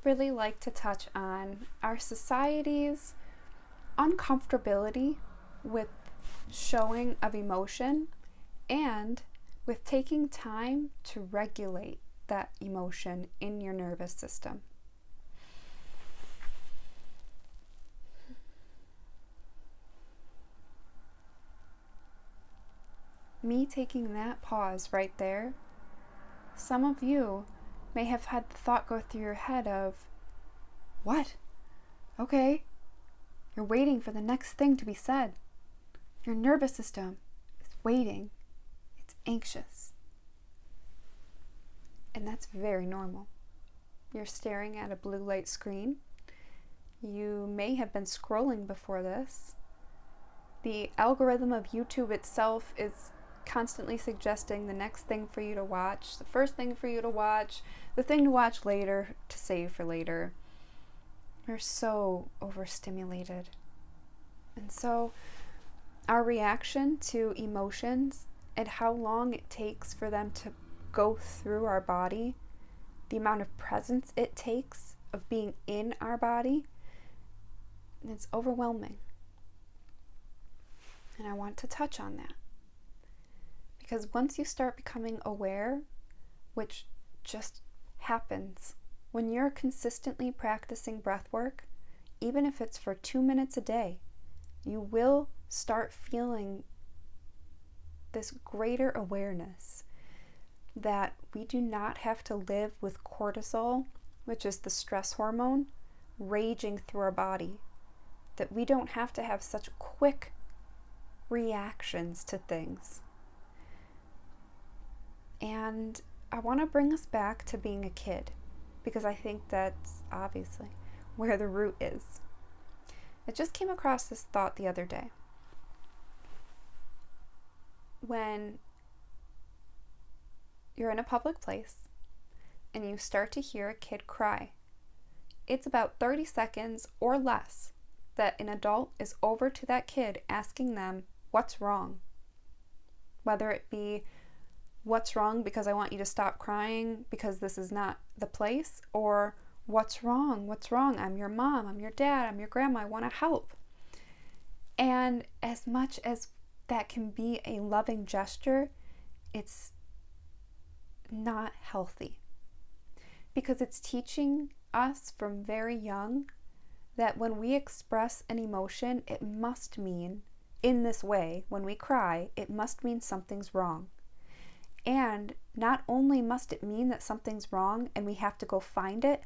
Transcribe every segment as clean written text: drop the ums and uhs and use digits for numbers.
really like to touch on our society's uncomfortability with showing of emotion and with taking time to regulate that emotion in your nervous system. Me taking that pause right there, some of you may have had the thought go through your head of, what? Okay, you're waiting for the next thing to be said. Your nervous system is waiting. It's anxious. And that's very normal. You're staring at a blue light screen. You may have been scrolling before this. The algorithm of YouTube itself is constantly suggesting the next thing for you to watch, the first thing for you to watch, the thing to watch later, to save for later. We're so overstimulated. And so our reaction to emotions and how long it takes for them to go through our body, the amount of presence it takes of being in our body, it's overwhelming. And I want to touch on that. Because once you start becoming aware, which just happens when you're consistently practicing breath work, even if it's for 2 minutes a day, you will start feeling this greater awareness that we do not have to live with cortisol, which is the stress hormone, raging through our body. That we don't have to have such quick reactions to things. And I want to bring us back to being a kid, because I think that's obviously where the root is. I just came across this thought the other day. When you're in a public place and you start to hear a kid cry, it's about 30 seconds or less that an adult is over to that kid asking them what's wrong. Whether it be, what's wrong because I want you to stop crying because this is not the place, or what's wrong? What's wrong? I'm your mom, I'm your dad, I'm your grandma, I want to help. And as much as that can be a loving gesture, it's not healthy. Because it's teaching us from very young that when we express an emotion, it must mean, in this way, when we cry, it must mean something's wrong. And not only must it mean that something's wrong and we have to go find it,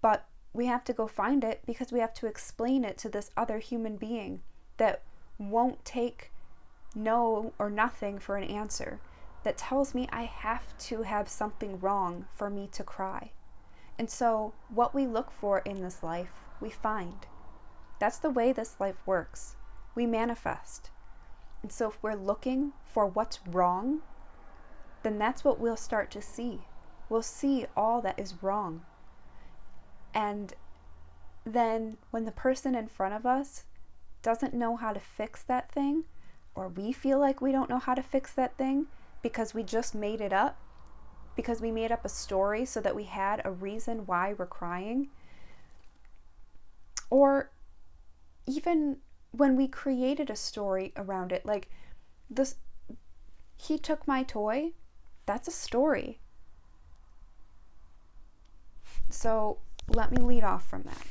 but we have to go find it because we have to explain it to this other human being that won't take no or nothing for an answer, that tells me I have to have something wrong for me to cry. And so what we look for in this life, we find. That's the way this life works. We manifest. And so if we're looking for what's wrong, then that's what we'll start to see. We'll see all that is wrong. And then when the person in front of us doesn't know how to fix that thing, or we feel like we don't know how to fix that thing because we just made it up, because we made up a story so that we had a reason why we're crying, or even when we created a story around it, like this, he took my toy, that's a story. So let me lead off from that.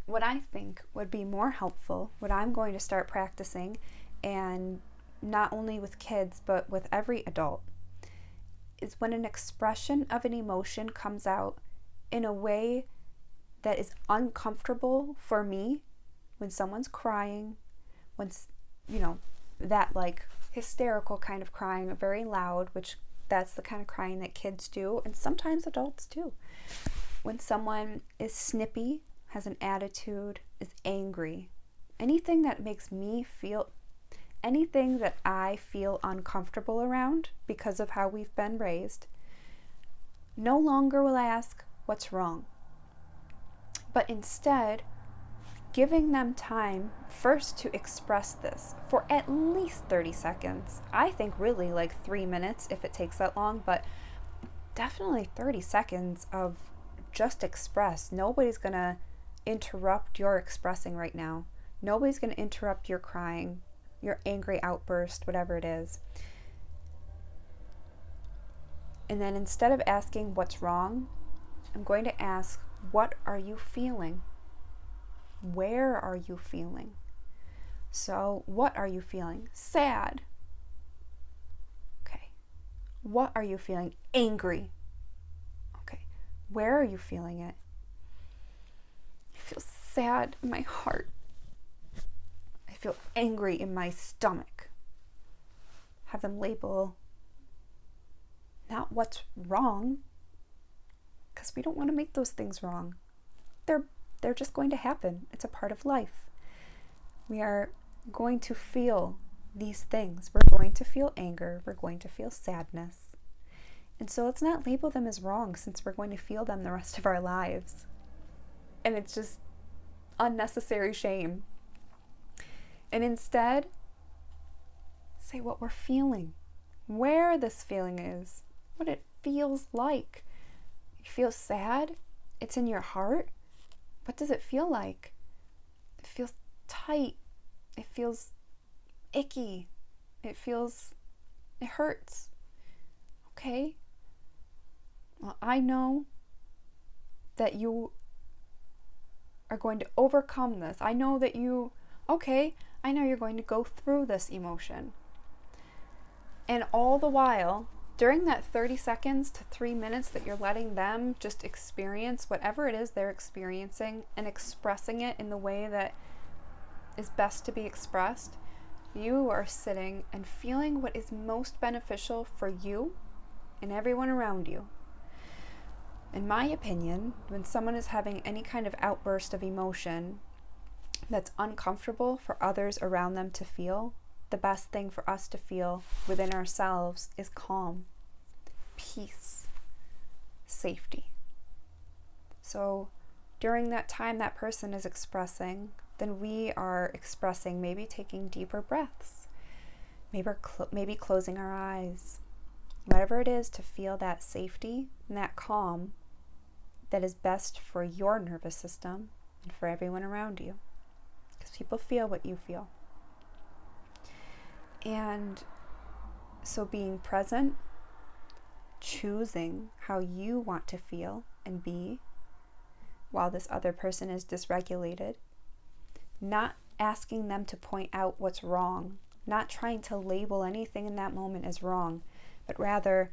What I think would be more helpful, what I'm going to start practicing, and not only with kids, but with every adult, is when an expression of an emotion comes out in a way that is uncomfortable for me, when someone's crying, when, that like hysterical kind of crying, very loud, which that's the kind of crying that kids do, and sometimes adults do. When someone is snippy, has an attitude, is angry, anything that makes me feel, anything that I feel uncomfortable around because of how we've been raised, no longer will I ask what's wrong, but instead giving them time first to express this for at least 30 seconds. I think really like 3 minutes if it takes that long, but definitely 30 seconds of just express. Nobody's going to interrupt your expressing right now. Nobody's going to interrupt your crying, your angry outburst, whatever it is. And then instead of asking what's wrong, I'm going to ask, what are you feeling? Where are you feeling? So, what are you feeling? Sad. Okay. What are you feeling? Angry. Okay. Where are you feeling it? I feel sad in my heart. I feel angry in my stomach. Have them label not what's wrong, because we don't want to make those things wrong. They're just going to happen. It's a part of life. We are going to feel these things. We're going to feel anger. We're going to feel sadness. And so let's not label them as wrong, since we're going to feel them the rest of our lives. And it's just unnecessary shame. And instead, say what we're feeling, where this feeling is, what it feels like. You feel sad? It's in your heart? What does it feel like? It feels tight. It feels icky. It hurts. Okay? Well, I know that you are going to overcome this. I know you're going to go through this emotion. And all the while, during that 30 seconds to 3 minutes that you're letting them just experience whatever it is they're experiencing and expressing it in the way that is best to be expressed, you are sitting and feeling what is most beneficial for you and everyone around you. In my opinion, when someone is having any kind of outburst of emotion that's uncomfortable for others around them to feel, the best thing for us to feel within ourselves is calm, peace, safety. So during that time that person is expressing, then we are expressing, maybe taking deeper breaths, maybe closing our eyes, whatever it is to feel that safety and that calm that is best for your nervous system and for everyone around you. Because people feel what you feel. And so being present, choosing how you want to feel and be while this other person is dysregulated, not asking them to point out what's wrong, not trying to label anything in that moment as wrong, but rather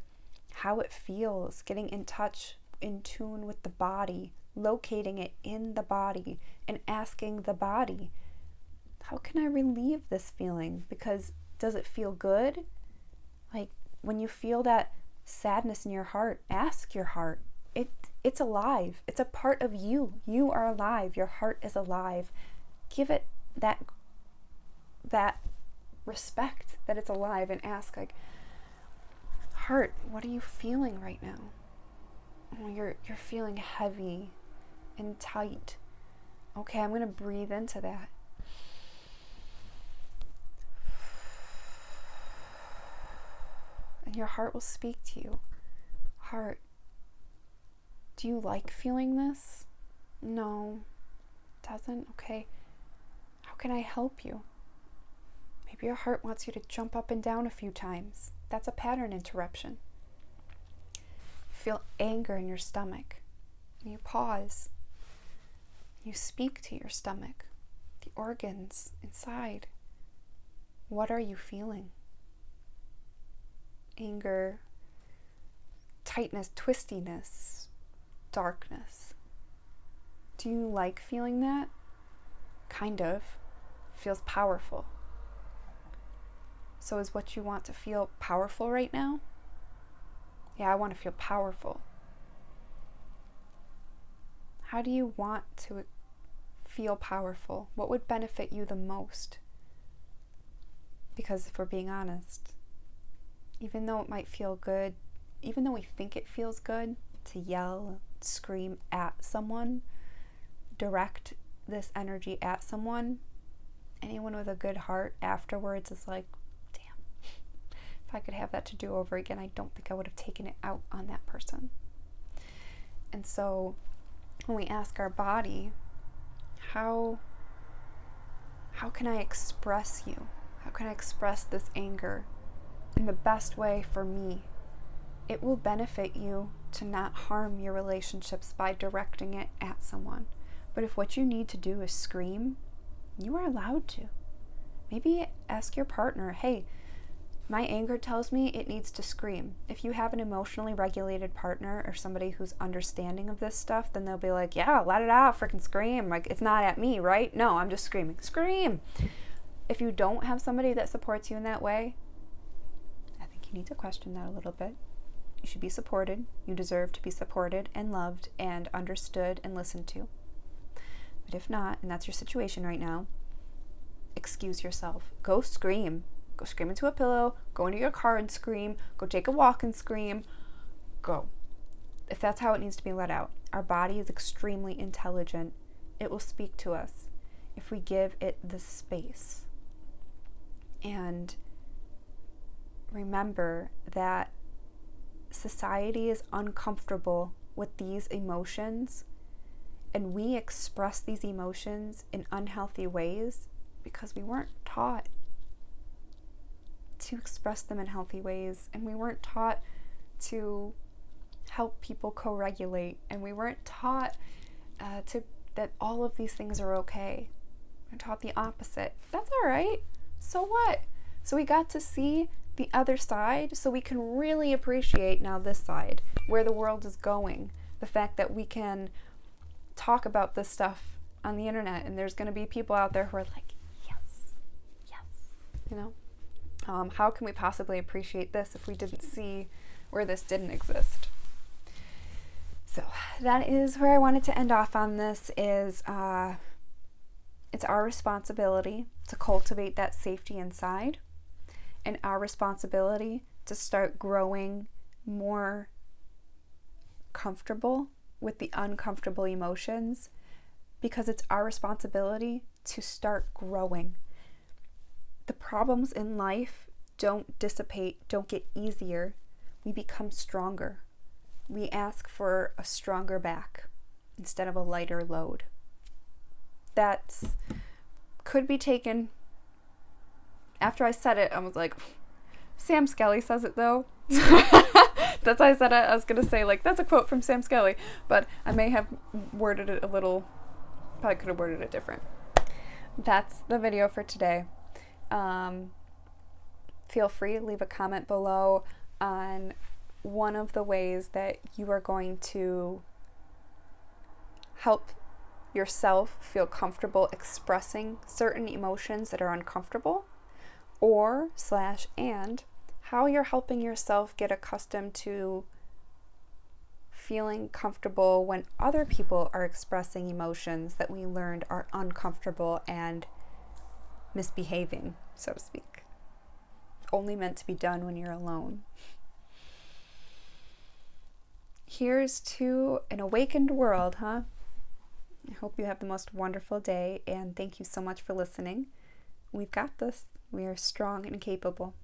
how it feels, getting in touch, in tune with the body, locating it in the body, and asking the body, how can I relieve this feeling? Because does it feel good? Like when you feel that sadness in your heart, ask your heart. It's alive. It's a part of you. You are alive. Your heart is alive. Give it that respect that it's alive, and ask, like, heart, what are you feeling right now? Oh, you're feeling heavy and tight. Okay, I'm going to breathe into that. And your heart will speak to you. Heart, do you like feeling this? No, it doesn't? Okay. How can I help you? Maybe your heart wants you to jump up and down a few times. That's a pattern interruption. Feel anger in your stomach. And you pause. You speak to your stomach, the organs inside. What are you feeling? Anger, tightness, twistiness, darkness. Do you like feeling that? Kind of. Feels powerful. So is what you want to feel powerful right now? Yeah, I want to feel powerful. How do you want to feel powerful? What would benefit you the most? Because if we're being honest, even though it might feel good, even though we think it feels good to yell, scream at someone, direct this energy at someone, anyone with a good heart afterwards is like, damn, if I could have that to do over again, I don't think I would have taken it out on that person. And so when we ask our body, how can I express you? How can I express this anger in the best way for me? It will benefit you to not harm your relationships by directing it at someone. But if what you need to do is scream, you are allowed to. Maybe ask your partner, hey, my anger tells me it needs to scream. If you have an emotionally regulated partner or somebody who's understanding of this stuff, then they'll be like, yeah, let it out, freaking scream. Like, it's not at me, right? No, I'm just screaming. Scream! If you don't have somebody that supports you in that way, I think you need to question that a little bit. You should be supported. You deserve to be supported and loved and understood and listened to. But if not, and that's your situation right now, excuse yourself. Go scream. Go scream into a pillow. Go into your car and scream. Go take a walk and scream. Go. If that's how it needs to be let out. Our body is extremely intelligent. It will speak to us if we give it the space. And remember that society is uncomfortable with these emotions, and we express these emotions in unhealthy ways because we weren't taught to express them in healthy ways, and we weren't taught to help people co-regulate, and we weren't taught that all of these things are okay. We're taught the opposite. That's all right. So what? So we got to see the other side, so we can really appreciate now this side, where the world is going. The fact that we can talk about this stuff on the internet, and there's going to be people out there who are like, yes, you know? How can we possibly appreciate this if we didn't see where this didn't exist? So that is where I wanted to end off on this. It's our responsibility to cultivate that safety inside, and our responsibility to start growing more comfortable with the uncomfortable emotions, because it's our responsibility to start growing. The problems in life don't dissipate, don't get easier. We become stronger. We ask for a stronger back instead of a lighter load. That could be taken. After I said it, I was like, Sam Skelly says it though. That's why I said it. I was going to say, like, that's a quote from Sam Skelly, but I may have worded it a little, probably could have worded it different. That's the video for today. Feel free to leave a comment below on one of the ways that you are going to help yourself feel comfortable expressing certain emotions that are uncomfortable, and how you're helping yourself get accustomed to feeling comfortable when other people are expressing emotions that we learned are uncomfortable and misbehaving, so to speak. Only meant to be done when you're alone. Here's to an awakened world, huh? I hope you have the most wonderful day, and thank you so much for listening. We've got this. We are strong and capable.